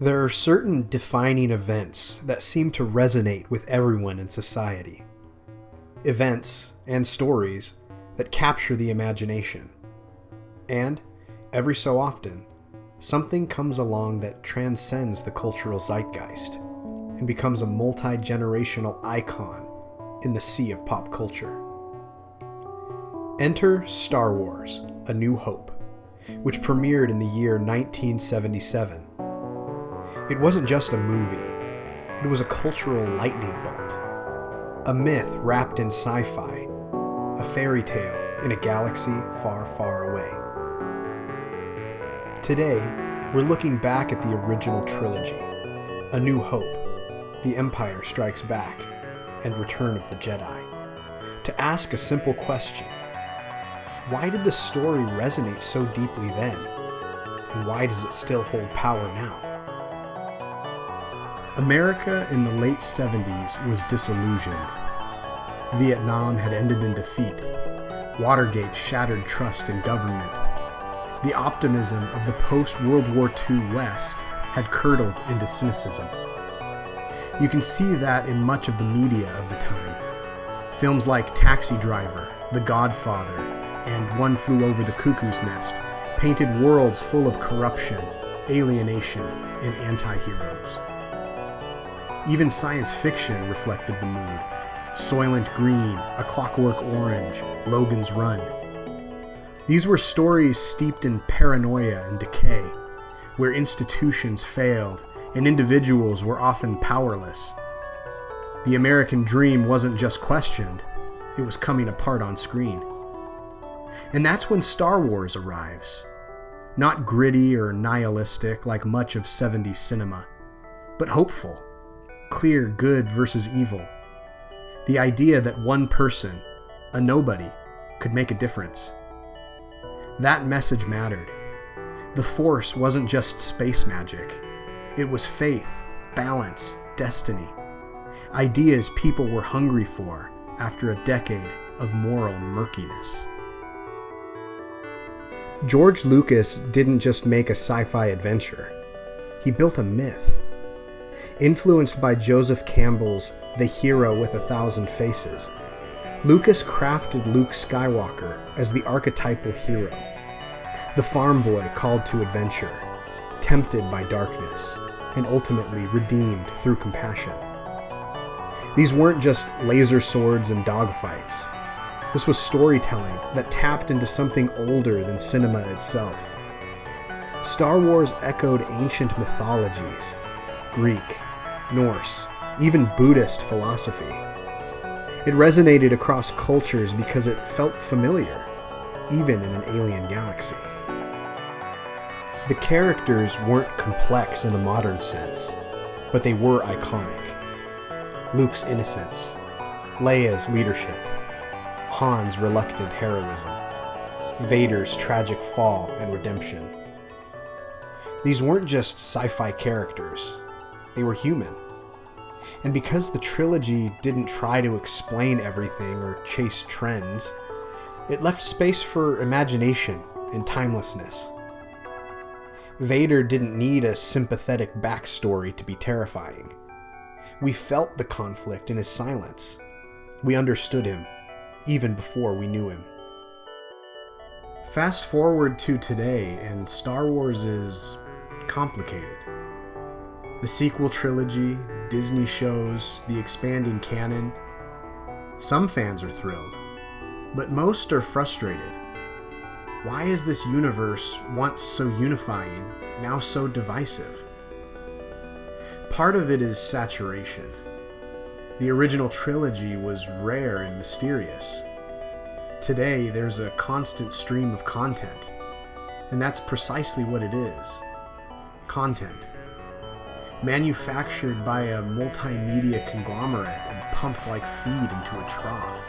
There are certain defining events that seem to resonate with everyone in society. Events and stories that capture the imagination. And, every so often, something comes along that transcends the cultural zeitgeist and becomes a multi-generational icon in the sea of pop culture. Enter Star Wars: A New Hope, which premiered in the year 1977. It wasn't just a movie, it was a cultural lightning bolt. A myth wrapped in sci-fi, a fairy tale in a galaxy far, far away. Today, we're looking back at the original trilogy, A New Hope, The Empire Strikes Back, and Return of the Jedi, to ask a simple question. Why did the story resonate so deeply then? And why does it still hold power now? America in the late 70s was disillusioned. Vietnam had ended in defeat. Watergate shattered trust in government. The optimism of the post-World War II West had curdled into cynicism. You can see that in much of the media of the time. Films like Taxi Driver, The Godfather, and One Flew Over the Cuckoo's Nest painted worlds full of corruption, alienation, and anti-heroes. Even science fiction reflected the mood. Soylent Green, A Clockwork Orange, Logan's Run. These were stories steeped in paranoia and decay, where institutions failed and individuals were often powerless. The American dream wasn't just questioned, it was coming apart on screen. And that's when Star Wars arrives. Not gritty or nihilistic like much of 70s cinema, but hopeful. Clear good versus evil. The idea that one person, a nobody, could make a difference. That message mattered. The Force wasn't just space magic. It was faith, balance, destiny. Ideas people were hungry for after a decade of moral murkiness. George Lucas didn't just make a sci-fi adventure. He built a myth. Influenced by Joseph Campbell's The Hero with 1,000 Faces, Lucas crafted Luke Skywalker as the archetypal hero, the farm boy called to adventure, tempted by darkness, and ultimately redeemed through compassion. These weren't just laser swords and dogfights. This was storytelling that tapped into something older than cinema itself. Star Wars echoed ancient mythologies, Greek, Norse, even Buddhist philosophy. It resonated across cultures because it felt familiar, even in an alien galaxy. The characters weren't complex in a modern sense, but they were iconic. Luke's innocence, Leia's leadership, Han's reluctant heroism, Vader's tragic fall and redemption. These weren't just sci-fi characters. They were human. And because the trilogy didn't try to explain everything or chase trends, it left space for imagination and timelessness. Vader didn't need a sympathetic backstory to be terrifying. We felt the conflict in his silence. We understood him, even before we knew him. Fast forward to today, and Star Wars is complicated. The sequel trilogy, Disney shows, the expanding canon. Some fans are thrilled, but most are frustrated. Why is this universe, once so unifying, now so divisive? Part of it is saturation. The original trilogy was rare and mysterious. Today, there's a constant stream of content, and that's precisely what it is. Content. Manufactured by a multimedia conglomerate and pumped like feed into a trough.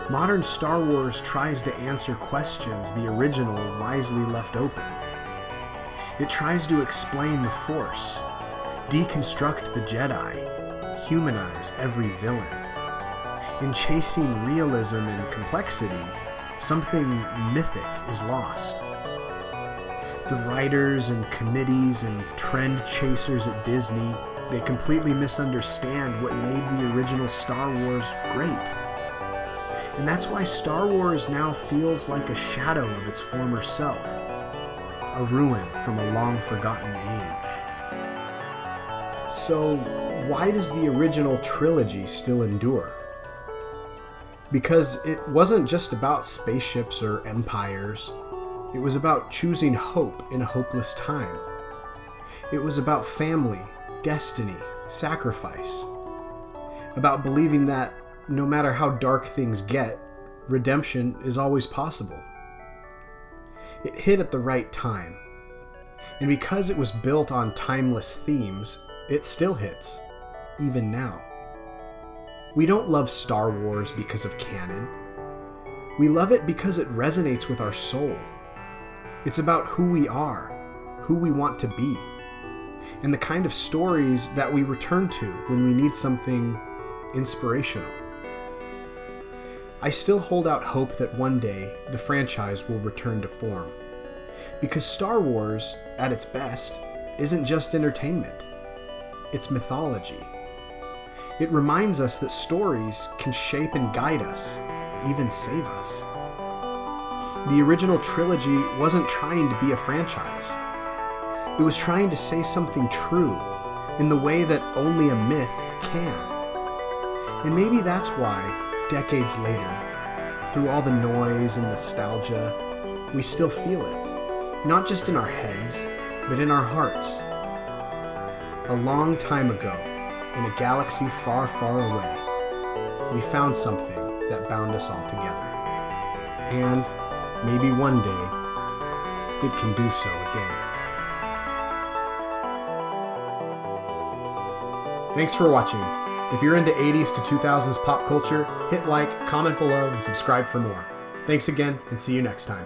Modern Star Wars tries to answer questions the original wisely left open. It tries to explain the Force, deconstruct the Jedi, humanize every villain. In chasing realism and complexity, something mythic is lost. The writers and committees and trend chasers at Disney, they completely misunderstand what made the original Star Wars great. And that's why Star Wars now feels like a shadow of its former self, a ruin from a long-forgotten age. So, why does the original trilogy still endure? Because it wasn't just about spaceships or empires. It was about choosing hope in a hopeless time. It was about family, destiny, sacrifice. About believing that no matter how dark things get, redemption is always possible. It hit at the right time. And because it was built on timeless themes, it still hits, even now. We don't love Star Wars because of canon. We love it because it resonates with our soul. It's about who we are, who we want to be, and the kind of stories that we return to when we need something inspirational. I still hold out hope that one day the franchise will return to form, because Star Wars, at its best, isn't just entertainment. It's mythology. It reminds us that stories can shape and guide us, even save us. The original trilogy wasn't trying to be a franchise. It was trying to say something true in the way that only a myth can. And maybe that's why, decades later, through all the noise and nostalgia, we still feel it. Not just in our heads, but in our hearts. A long time ago, in a galaxy far, far away, we found something that bound us all together. And maybe one day, it can do so again. Thanks for watching. If you're into 80s to 2000s pop culture, hit like, comment below, and subscribe for more. Thanks again, and see you next time.